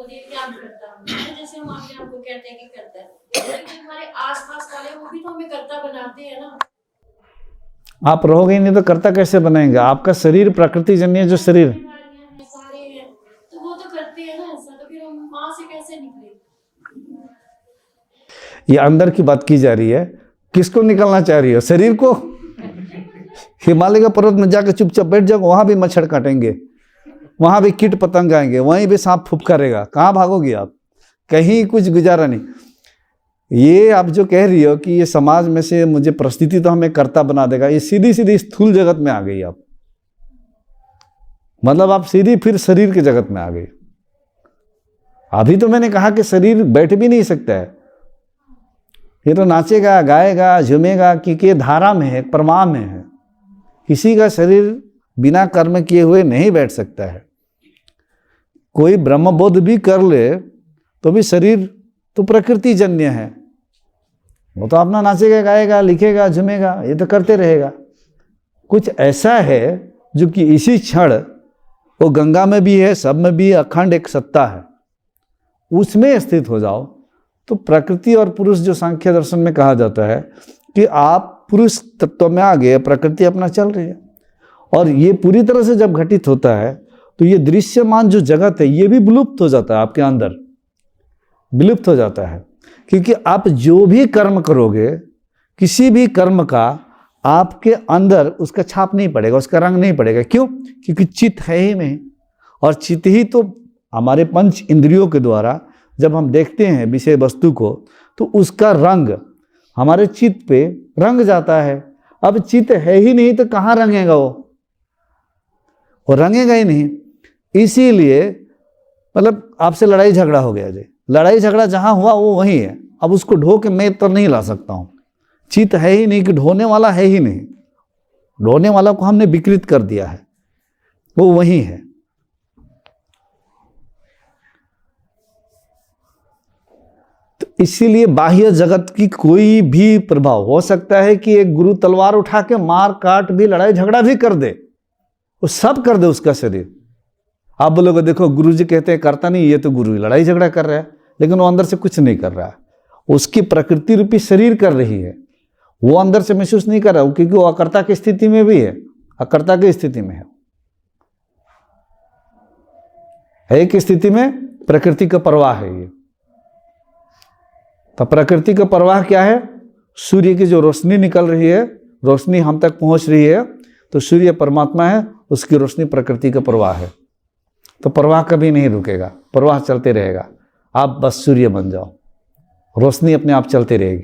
ये क्या करता है, जैसे हम अपने आप को कहते हैं कि करता है, लेकिन हमारे आसपास वाले वो भी तो हमें करता बनाते हैं ना। आप रहोगे ही नहीं तो करता कैसे बनेंगे? आपका शरीर प्रकृति जन्य जो शरीर सारे हैं तो वो तो करते हैं ना ऐसा, तो फिर हम वहां से कैसे निकले? ये अंदर की बात की जा रही है। किसको निकलना चाह रही हो? शरीर को? हिमालय के पर्वत में जाकर चुपचाप बैठ जाओ, वहां भी मच्छर काटेंगे, वहां भी कीट पतंग आएंगे, वहीं भी सांप फूफ करेगा, कहाँ भागोगी आप? कहीं कुछ गुजारा नहीं। ये आप जो कह रही हो कि ये समाज में से मुझे परिस्थिति तो हमें कर्ता बना देगा, ये सीधी सीधी स्थूल जगत में आ गई आप। मतलब आप सीधी फिर शरीर के जगत में आ गई। अभी तो मैंने कहा कि शरीर बैठ भी नहीं सकता है, ये तो नाचेगा, गाएगा, झूमेगा, क्योंकि धारा में है, प्रवाह में है। किसी का शरीर बिना कर्म किए हुए नहीं बैठ सकता है। कोई ब्रह्मबोध भी कर ले तो भी शरीर तो प्रकृति जन्य है, वो तो अपना नाचेगा, गाएगा, लिखेगा, झूमेगा, ये तो करते रहेगा। कुछ ऐसा है जो कि इसी क्षण वो गंगा में भी है, सब में भी अखंड एक सत्ता है, उसमें स्थित हो जाओ तो प्रकृति और पुरुष जो सांख्य दर्शन में कहा जाता है कि आप पुरुष तत्व में आ गए, प्रकृति अपना चल रही है। और ये पूरी तरह से जब घटित होता है तो ये दृश्यमान जो जगत है ये भी विलुप्त हो जाता है, आपके अंदर विलुप्त हो जाता है। क्योंकि आप जो भी कर्म करोगे, किसी भी कर्म का आपके अंदर उसका छाप नहीं पड़ेगा, उसका रंग नहीं पड़ेगा। क्यों? क्योंकि चित्त है ही नहीं, और चित्त ही तो हमारे पंच इंद्रियों के द्वारा जब हम देखते हैं विषय वस्तु को तो उसका रंग हमारे चित्त पे रंग जाता है। अब चित्त है ही नहीं तो कहाँ रंगेगा वो रंगेगा ही नहीं। इसीलिए मतलब आपसे लड़ाई झगड़ा हो गया जी, लड़ाई झगड़ा जहाँ हुआ वो वहीं है। अब उसको ढो के मैं तो नहीं ला सकता हूँ, चित्त है ही नहीं, कि ढोने वाला है ही नहीं, ढोने वाला को हमने विकृत कर दिया है, वो वहीं है। तो इसीलिए बाह्य जगत की कोई भी प्रभाव हो सकता है कि एक गुरु तलवार उठा के मार काट भी, लड़ाई झगड़ा भी कर दे, वो सब कर दे उसका शरीर। आप बोलोगे देखो गुरु जी कहते हैं करता नहीं, ये तो गुरु लड़ाई झगड़ा कर रहा है, लेकिन वो अंदर से कुछ नहीं कर रहा है, उसकी प्रकृति रूपी शरीर कर रही है, वो अंदर से महसूस नहीं कर रहा, क्योंकि वो अकर्ता की स्थिति में भी है, अकर्ता की स्थिति में है एक स्थिति में प्रकृति का प्रवाह है ये। तो प्रकृति का प्रवाह क्या है? सूर्य की जो रोशनी निकल रही है, रोशनी हम तक पहुंच रही है, तो सूर्य परमात्मा है, उसकी रोशनी प्रकृति का प्रवाह है। तो प्रवाह कभी नहीं रुकेगा, प्रवाह चलते रहेगा। आप बस सूर्य बन जाओ, रोशनी अपने आप चलती रहेगी,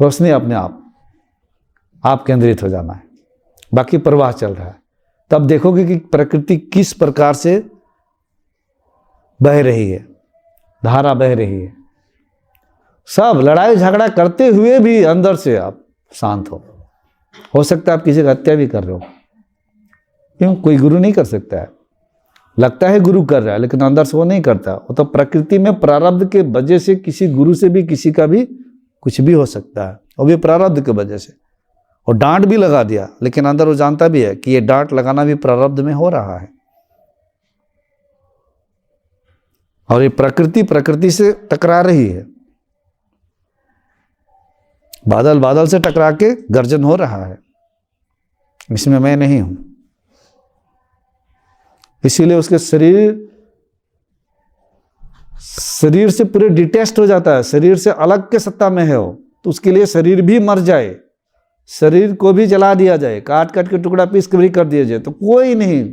रोशनी अपने आप केंद्रित हो जाना है, बाकी प्रवाह चल रहा है। तब देखोगे कि प्रकृति किस प्रकार से बह रही है, धारा बह रही है। सब लड़ाई झगड़ा करते हुए भी अंदर से आप शांत हो सकता है आप किसी का हत्या भी कर रहे हो। क्यों? कोई गुरु नहीं कर सकता है, लगता है गुरु कर रहा है लेकिन अंदर से वो नहीं करता। वो तो प्रकृति में प्रारब्ध के वजह से किसी गुरु से भी किसी का भी कुछ भी हो सकता है, वो भी प्रारब्ध के वजह से। और डांट भी लगा दिया, लेकिन अंदर वो जानता भी है कि ये डांट लगाना भी प्रारब्ध में हो रहा है। और ये प्रकृति से टकरा रही है, बादल से टकरा के गर्जन हो रहा है, इसमें मैं नहीं हूं। इसीलिए उसके शरीर से पूरे डिटेस्ट हो जाता है, शरीर से अलग के सत्ता में है वो। तो उसके लिए शरीर भी मर जाए, शरीर को भी जला दिया जाए, काट काट के टुकड़ा पीस के भी कर दिया जाए, तो कोई नहीं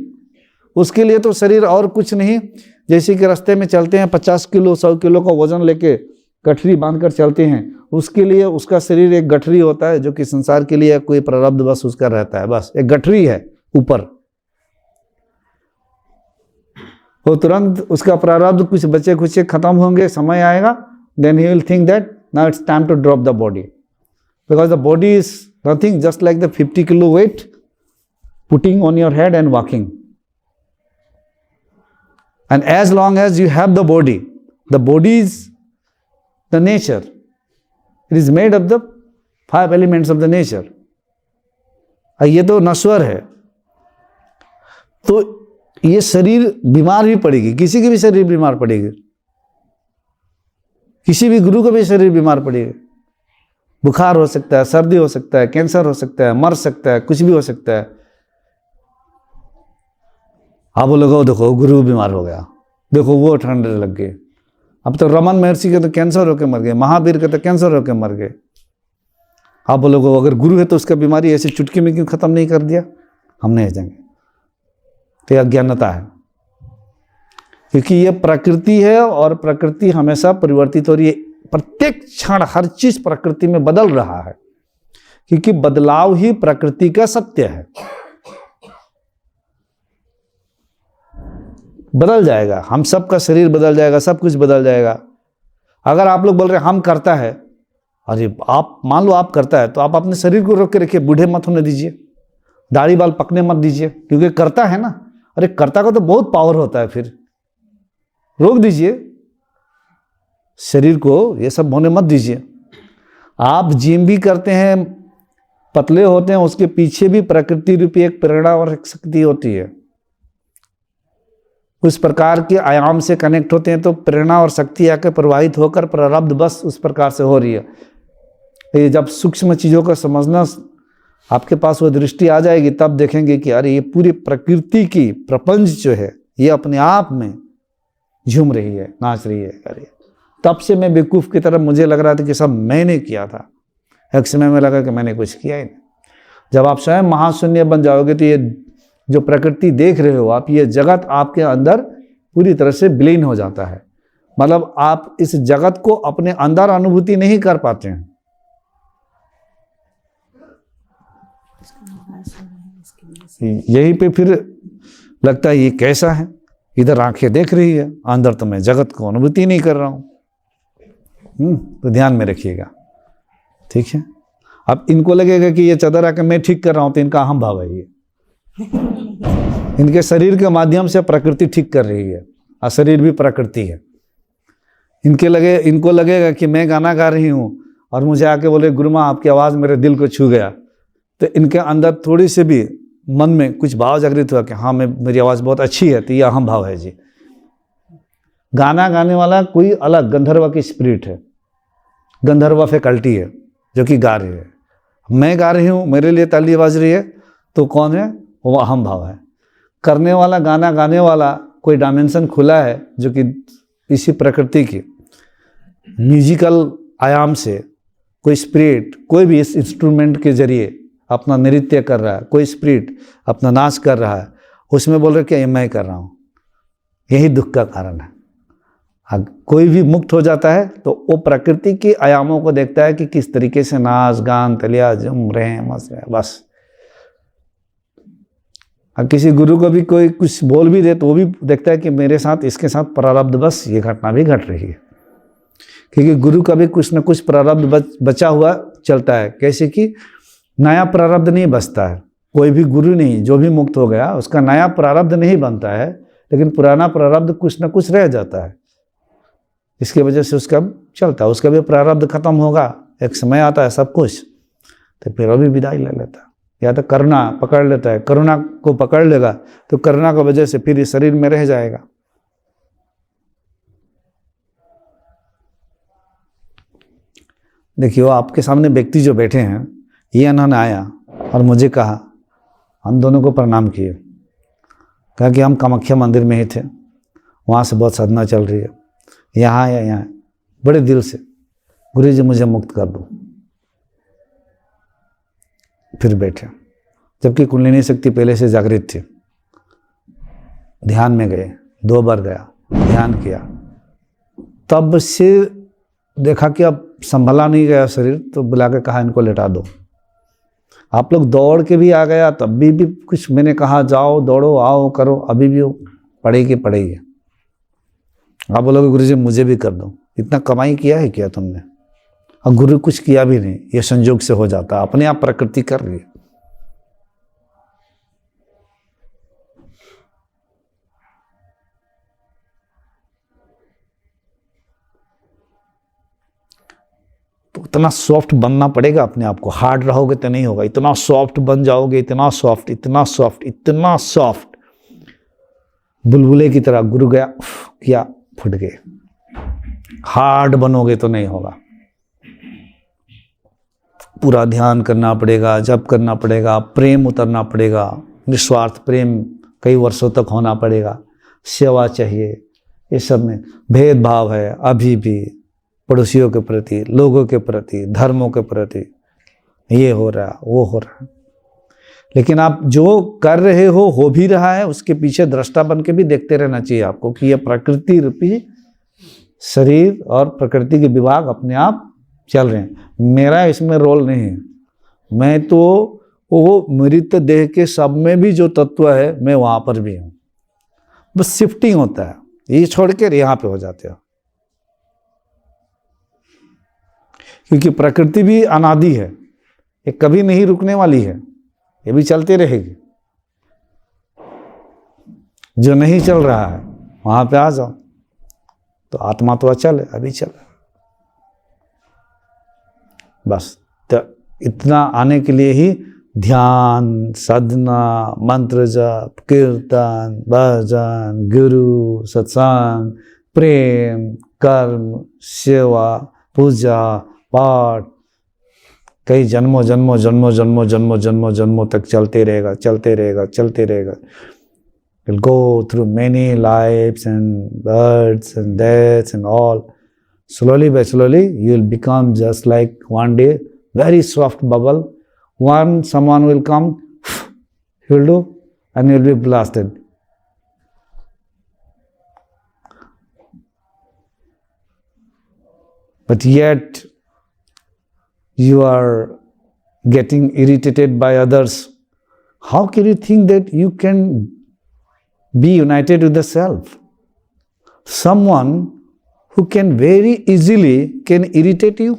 उसके लिए। तो शरीर और कुछ नहीं। जैसे कि रास्ते में चलते हैं 50 किलो 100 किलो का वजन लेके गठरी बांधकर चलते हैं, उसके लिए उसका शरीर एक गठरी होता है, जो कि संसार के लिए कोई प्रारब्ध बस उसका रहता है, बस एक गठरी है ऊपर। वो तुरंत उसका प्रारब्ध कुछ बचे खुचे खत्म होंगे, समय आएगा, then he will think that now it's time to drop the body, because the body is nothing just like the 50 kilo weight putting on your head and walking. And as long as you have the body is the nature. It is made of the 5 elements of the nature. ये तो नश्वर है। तो ये शरीर बीमार भी पड़ेगी, किसी की भी शरीर बीमार पड़ेगी, किसी भी गुरु का भी शरीर बीमार पड़ेगा। बुखार हो सकता है, सर्दी हो सकता है, कैंसर हो सकता है, मर सकता है, कुछ भी हो सकता है। आप बोलोगे देखो गुरु बीमार हो गया, देखो वो ठंड लग गई। अब तो रमन महर्षि के तो कैंसर होकर मर गए, महावीर के तो कैंसर होकर मर गए। आप बोलोगे अगर गुरु है तो उसका बीमारी ऐसे चुटकी में क्यों खत्म नहीं कर दिया? हम नहीं जाएंगे, तो यह अज्ञानता है। क्योंकि ये प्रकृति है और प्रकृति हमेशा परिवर्तित हो रही है। प्रत्येक क्षण हर चीज प्रकृति में बदल रहा है, क्योंकि बदलाव ही प्रकृति का सत्य है। बदल जाएगा, हम सबका शरीर बदल जाएगा, सब कुछ बदल जाएगा। अगर आप लोग बोल रहे हम करता है, अरे आप मान लो आप करता है तो आप अपने शरीर को रोक के रखिए, बूढ़े मत होने दीजिए, दाढ़ी बाल पकने मत दीजिए, क्योंकि करता है ना। अरे करता का तो बहुत पावर होता है, फिर रोक दीजिए शरीर को, ये सब होने मत दीजिए। आप जिम भी करते हैं, पतले होते हैं, उसके पीछे भी प्रकृति रूपी एक प्रेरणा और एक शक्ति होती है। उस प्रकार के आयाम से कनेक्ट होते हैं तो प्रेरणा और शक्ति आकर प्रवाहित होकर प्रारब्ध बस उस प्रकार से हो रही है। ये जब सूक्ष्म चीज़ों को समझना आपके पास वो दृष्टि आ जाएगी, तब देखेंगे कि अरे ये पूरी प्रकृति की प्रपंच जो है ये अपने आप में झूम रही है, नाच रही है, कर रही है। तब से मैं बेवकूफ़ की तरह मुझे लग रहा था कि सब मैंने किया था। एक समय में लगा कि मैंने कुछ किया ही नहीं। जब आप स्वयं महाशून्य बन जाओगे तो ये जो प्रकृति देख रहे हो आप, ये जगत आपके अंदर पूरी तरह से विलीन हो जाता है। मतलब आप इस जगत को अपने अंदर अनुभूति नहीं कर पाते हैं। यहीं पे फिर लगता है ये कैसा है, इधर आंखें देख रही है, अंदर तो मैं जगत को अनुभूति नहीं कर रहा हूं। तो ध्यान में रखिएगा, ठीक है। अब इनको लगेगा कि ये चादर आके मैं ठीक कर रहा हूं, तो इनका अहम भाव है। ये इनके शरीर के माध्यम से प्रकृति ठीक कर रही है, और शरीर भी प्रकृति है। इनको लगेगा कि मैं गाना गा रही हूं और मुझे आके बोले गुरु माँ आपकी आवाज़ मेरे दिल को छू गया, तो इनके अंदर थोड़ी से भी मन में कुछ भाव जागृत हुआ कि हाँ मेरी आवाज़ बहुत अच्छी है, तो ये अहम भाव है जी। गाना गाने वाला कोई अलग गंधर्व की स्पिरिट है, गंधर्व फैकल्टी है जो कि गा रही है। मैं गा रही हूँ, मेरे लिए ताली बज रही है, तो कौन है? वो अहम भाव है। करने वाला, गाना गाने वाला कोई डायमेंशन खुला है जो कि इसी प्रकृति की म्यूजिकल आयाम से कोई स्पिरिट, कोई भी इस इंस्ट्रूमेंट के जरिए अपना नृत्य कर रहा है, कोई स्पिरिट अपना नाच कर रहा है, उसमें बोल रहे कि ये मैं कर रहा हूँ। यही दुख का कारण है। कोई भी मुक्त हो जाता है तो वो प्रकृति के आयामों को देखता है कि किस तरीके से नाच गान तलिया झूम रहे हैं, मस्त रहे, बस। किसी गुरु को भी कोई कुछ बोल भी दे तो वो भी देखता है कि मेरे साथ, इसके साथ प्रारब्ध बस ये घटना भी घट रही है, क्योंकि गुरु का भी कुछ न कुछ प्रारब्ध बचा हुआ चलता है। कैसे कि नया प्रारब्ध नहीं बचता है। कोई भी गुरु नहीं, जो भी मुक्त हो गया उसका नया प्रारब्ध नहीं बनता है, लेकिन पुराना प्रारब्ध कुछ न कुछ रह जाता है। इसकी वजह से उसका चलता है, उसका भी प्रारब्ध खत्म होगा, एक समय आता है सब कुछ, तो फिर वो भी विदाई ले लेता है। या तो करुणा पकड़ लेता है, करुणा को पकड़ लेगा तो करुणा की वजह से फिर इस शरीर में रह जाएगा। देखिए वो आपके सामने व्यक्ति जो बैठे हैं, ये इन्होंने आया और मुझे कहा, हम दोनों को प्रणाम किए, कहा कि हम कामाख्या मंदिर में ही थे, वहाँ से बहुत साधना चल रही है, यहाँ या यहाँ, बड़े दिल से गुरु जी मुझे मुक्त कर दो। फिर बैठे, जबकि कुंडलिनी शक्ति पहले से जागृत थी। ध्यान में गए, 2 बार गया, ध्यान किया, तब से देखा कि अब संभला नहीं गया शरीर, तो बुला के कहा इनको लेटा दो। आप लोग दौड़ के भी आ गया, तब भी कुछ मैंने कहा जाओ दौड़ो आओ करो, अभी भी पड़ेगी। आप बोलोगे गुरु जी मुझे भी कर दो। इतना कमाई किया है क्या तुमने? और गुरु कुछ किया भी नहीं, ये संयोग से हो जाता, अपने आप प्रकृति कर रही है। तो इतना सॉफ्ट बनना पड़ेगा अपने आप को। हार्ड रहोगे तो नहीं होगा, इतना सॉफ्ट बन जाओगे, इतना सॉफ्ट बुलबुले की तरह गुरु गया किया, फूट गए। हार्ड बनोगे तो नहीं होगा। पूरा ध्यान करना पड़ेगा, जप करना पड़ेगा, प्रेम उतरना पड़ेगा, निस्वार्थ प्रेम कई वर्षों तक होना पड़ेगा, सेवा चाहिए। ये सब में भेदभाव है अभी भी, पड़ोसियों के प्रति, लोगों के प्रति, धर्मों के प्रति, ये हो रहा वो हो रहा। लेकिन आप जो कर रहे हो भी रहा है, उसके पीछे दृष्टा बन के भी देखते रहना चाहिए आपको कि यह प्रकृति रूपी शरीर और प्रकृति के विभाग अपने आप चल रहे हैं। मेरा इसमें रोल नहीं है। मैं तो वो मृत देह के सब में भी जो तत्व है मैं वहां पर भी हूं। बस शिफ्टिंग होता है, ये छोड़ के यहाँ पे हो जाते हो। क्योंकि प्रकृति भी अनादि है, ये कभी नहीं रुकने वाली है, ये भी चलती रहेगी। जो नहीं चल रहा है वहां पे आ जाओ, तो आत्मा तो अचल है, अभी चल। बस तो इतना आने के लिए ही ध्यान, साधना, मंत्र जप, कीर्तन, भजन, गुरु, सत्संग, प्रेम, कर्म, सेवा, पूजा, पाठ कई जन्मों जन्मों जन्मों जन्मों जन्मों जन्मों जन्मों तक चलते रहेगा, चलते रहेगा, चलते रहेगा। You'll go through many lives and births and deaths and all. Slowly by slowly, you'll become just like one day, very soft bubble. Someone will come, he'll do, and you'll be blasted. But yet, you are getting irritated by others. How can you think that you can be united with the self? Someone who can very easily can irritate you.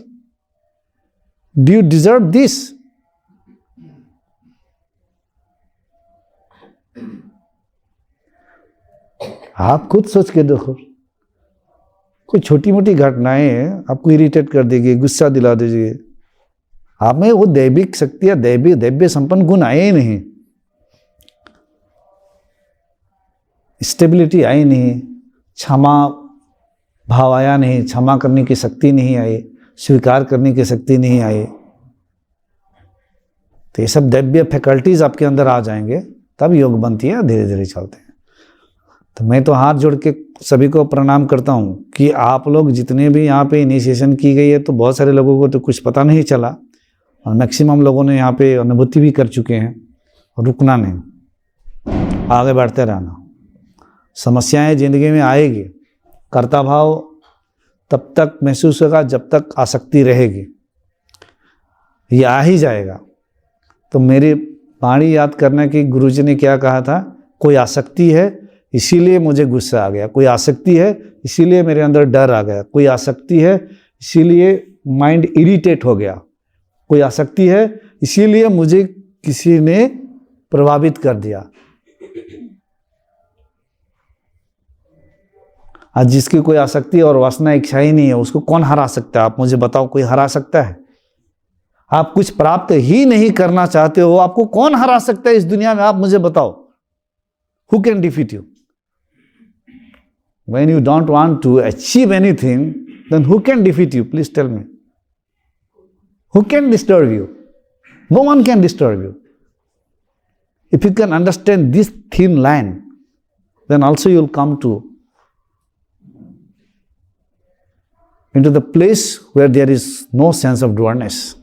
Do you deserve this? आप खुद सोच के देखो, कोई छोटी मोटी घटनाएं आपको इरिटेट कर देगी, गुस्सा दिला देगी। आप में वो दैविक शक्ति या दैव्य संपन्न गुण आए ही नहीं, स्टेबिलिटी आई नहीं, क्षमा भाव आया नहीं, क्षमा करने की शक्ति नहीं आई, स्वीकार करने की शक्ति नहीं आई। तो ये सब दैव्य फैकल्टीज आपके अंदर आ जाएंगे, तब योग बनती है, धीरे धीरे चलते हैं। तो मैं तो हाथ जोड़ के सभी को प्रणाम करता हूँ कि आप लोग जितने भी यहाँ पे इनिशिएशन की गई है, तो बहुत सारे लोगों को तो कुछ पता नहीं चला, और मैक्सिमम लोगों ने यहाँ पे अनुभूति भी कर चुके हैं। और रुकना नहीं, आगे बढ़ते रहना। समस्याएं जिंदगी में आएगी, कर्ता भाव तब तक महसूस होगा जब तक आसक्ति रहेगी, ये आ ही जाएगा। तो मेरी वाणी याद करना कि गुरुजी ने क्या कहा था, कोई आसक्ति है इसीलिए मुझे गुस्सा आ गया, कोई आसक्ति है इसीलिए मेरे अंदर डर आ गया, कोई आसक्ति है इसीलिए माइंड इरिटेट हो गया, कोई आसक्ति है इसीलिए मुझे किसी ने प्रभावित कर दिया। आज जिसकी कोई आसक्ति और वासना इच्छा ही नहीं है, उसको कौन हरा सकता है? आप मुझे बताओ, कोई हरा सकता है? आप कुछ प्राप्त ही नहीं करना चाहते हो, आपको कौन हरा सकता है इस दुनिया में? आप मुझे बताओ, who can defeat you? When you don't want to achieve anything, then who can defeat you? Please tell me. Who can disturb you? No one can disturb you. If you can understand this thin line, then also you'll come into the place where there is no sense of doerness.